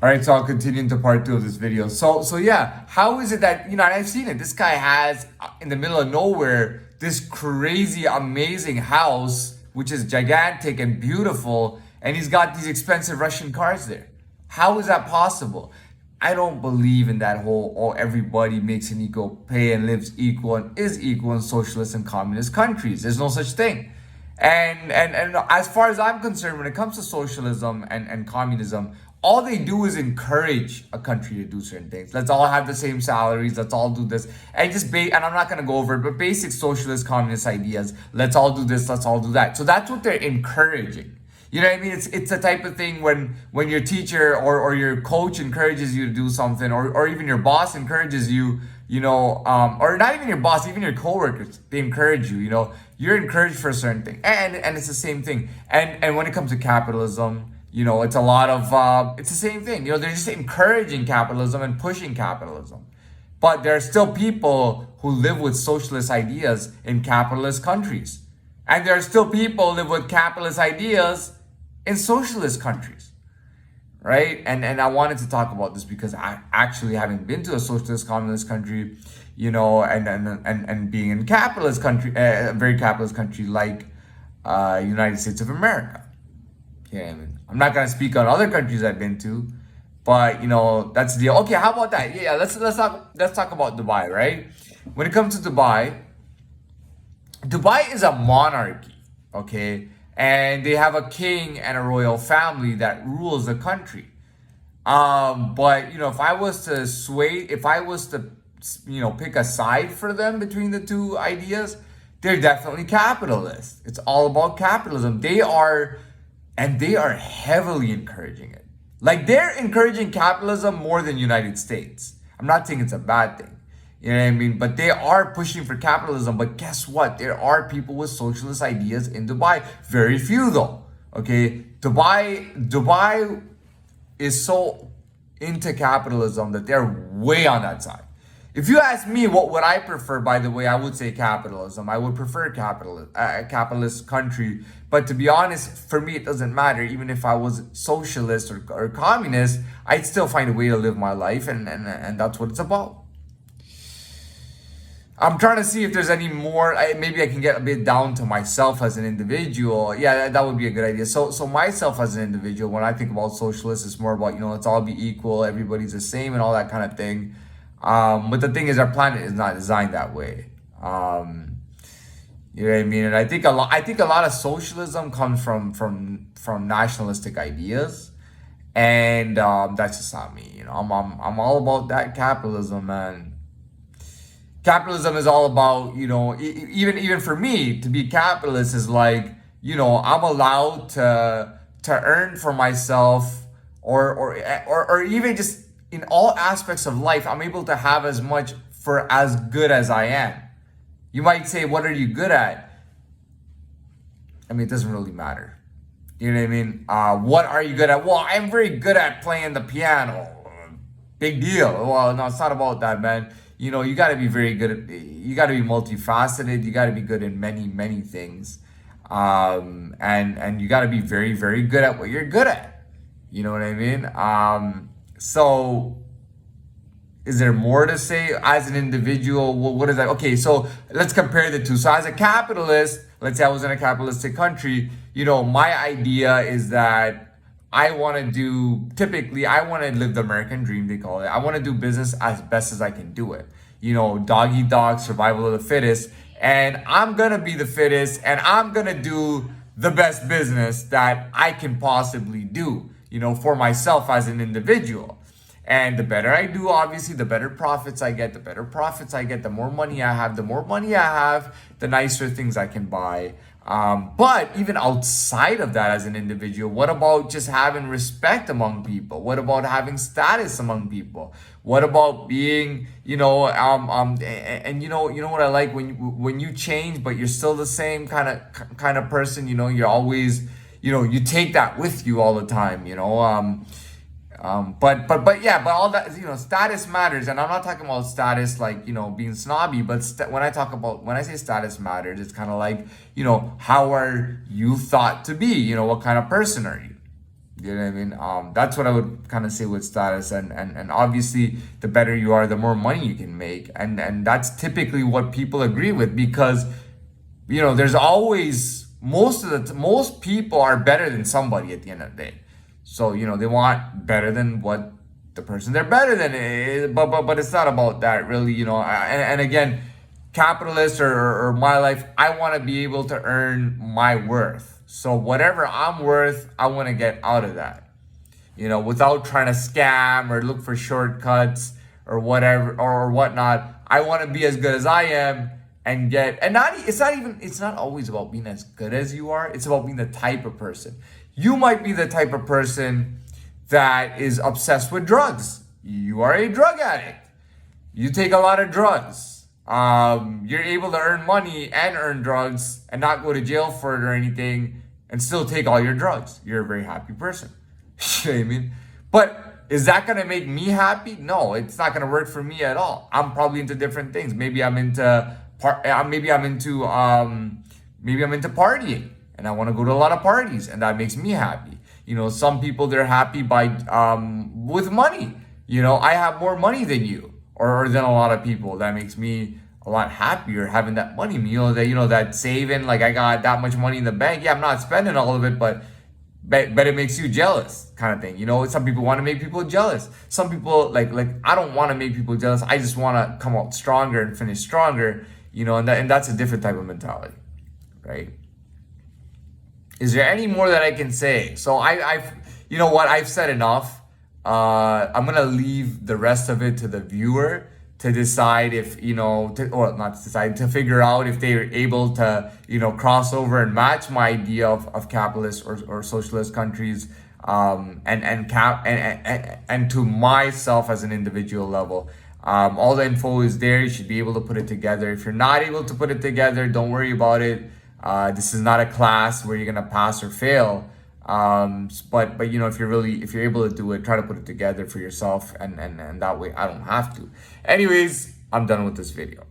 All right, so I'll continue into part two of this video. So yeah, how is it that, and I've seen it. This guy has in the middle of nowhere this crazy, amazing house, which is gigantic and beautiful, and he's got these expensive Russian cars there. How is that possible? I don't believe in that whole, oh, everybody makes an equal pay and lives equal and is equal in socialist and communist countries. There's no such thing. And as far as I'm concerned, when it comes to socialism and communism, all they do is encourage a country to do certain things. Let's all have the same salaries. Let's all do this. And I'm not going to go over it, but basic socialist communist ideas. Let's all do this. Let's all do that. So that's what they're encouraging. You know what I mean? It's the type of thing when your teacher or your coach encourages you to do something, or even your boss encourages you, or not even your boss, even your coworkers, they encourage you, you're encouraged for a certain thing. And it's the same thing. And when it comes to capitalism, it's a lot of, it's the same thing. They're just encouraging capitalism and pushing capitalism. But there are still people who live with socialist ideas in capitalist countries. And there are still people who live with capitalist ideas in socialist countries, right? And I wanted to talk about this because I actually haven't been to a socialist communist country, and being in capitalist country, a very capitalist country like United States of America. Okay, I'm not gonna speak on other countries I've been to, but that's the deal. Okay, how about that? Yeah, let's talk about Dubai, right? When it comes to Dubai is a monarchy, okay? And they have a king and a royal family that rules the country. But if I was to pick a side for them between the two ideas, they're definitely capitalist. It's all about capitalism. They are heavily encouraging it. Like, they're encouraging capitalism more than United States. I'm not saying it's a bad thing. You know what I mean? But they are pushing for capitalism. But guess what? There are people with socialist ideas in Dubai. Very few though. Okay? Dubai is so into capitalism that they're way on that side. If you ask me what would I prefer, by the way, I would say capitalism. I would prefer a capitalist country. But to be honest, for me, it doesn't matter. Even if I was socialist or communist, I'd still find a way to live my life. And that's what it's about. I'm trying to see if there's any more. Maybe I can get a bit down to myself as an individual. Yeah, that would be a good idea. So myself as an individual, when I think about socialists, it's more about, let's all be equal, everybody's the same, and all that kind of thing. But the thing is, our planet is not designed that way. You know what I mean? And I think a lot of socialism comes from nationalistic ideas, and that's just not me. I'm all about that capitalism, man. Capitalism is all about, even for me to be capitalist is like, I'm allowed to earn for myself, or even just in all aspects of life, I'm able to have as much for as good as I am. You might say, what are you good at? I mean, it doesn't really matter. You know what I mean? What are you good at? Well, I'm very good at playing the piano. Big deal. Well, no, it's not about that, man. You got to be very good you got to be multifaceted. You got to be good in many, many things. And you got to be very, very good at what you're good at. You know what I mean? So is there more to say as an individual? What is that? Okay, so let's compare the two. So as a capitalist, let's say I was in a capitalistic country, my idea is that I want to live the American dream, they call it. I want to do business as best as I can do it. Dog eat dog, survival of the fittest. And I'm going to be the fittest, and I'm going to do the best business that I can possibly do, for myself as an individual. And the better I do, obviously, the better profits I get. The more money I have. The nicer things I can buy. But even outside of that, as an individual, what about just having respect among people? What about having status among people? What about being, and you know what I like, when you change, but you're still the same kind of person. You're always, you take that with you all the time. But all that, status matters. And I'm not talking about status like, being snobby, but when I say status matters, it's kind of like, how are you thought to be? What kind of person are you? You know what I mean? That's what I would kind of say with status, and obviously the better you are, the more money you can make, and that's typically what people agree with, because there's always most people are better than somebody at the end of the day. So they want better than what the person they're better than is, but it's not about that really. And again, capitalist or my life, I want to be able to earn my worth. So whatever I'm worth, I want to get out of that, without trying to scam or look for shortcuts or whatever or whatnot. I want to be as good as I am and it's not always about being as good as you are. It's about being the type of person. You might be the type of person that is obsessed with drugs. You are a drug addict. You take a lot of drugs. You're able to earn money and earn drugs and not go to jail for it or anything and still take all your drugs. You're a very happy person. You know what I mean? But is that going to make me happy? No, it's not going to work for me at all. I'm probably into different things. Maybe I'm into partying and I want to go to a lot of parties and that makes me happy. Some people, they're happy by with money. I have more money than you or than a lot of people. That makes me a lot happier having that money. That saving, like I got that much money in the bank. Yeah, I'm not spending all of it, but it makes you jealous kind of thing. Some people want to make people jealous. Some people like I don't want to make people jealous. I just want to come out stronger and finish stronger, and that's a different type of mentality, right? Is there any more that I can say? So I've said enough. I'm gonna leave the rest of it to the viewer to decide if to figure out if they're able to cross over and match my idea of capitalist or socialist countries, and to myself as an individual level. All the info is there. You should be able to put it together. If you're not able to put it together, don't worry about it. This is not a class where you're gonna pass or fail. But if you're able to do it, try to put it together for yourself, and that way I don't have to. Anyways, I'm done with this video.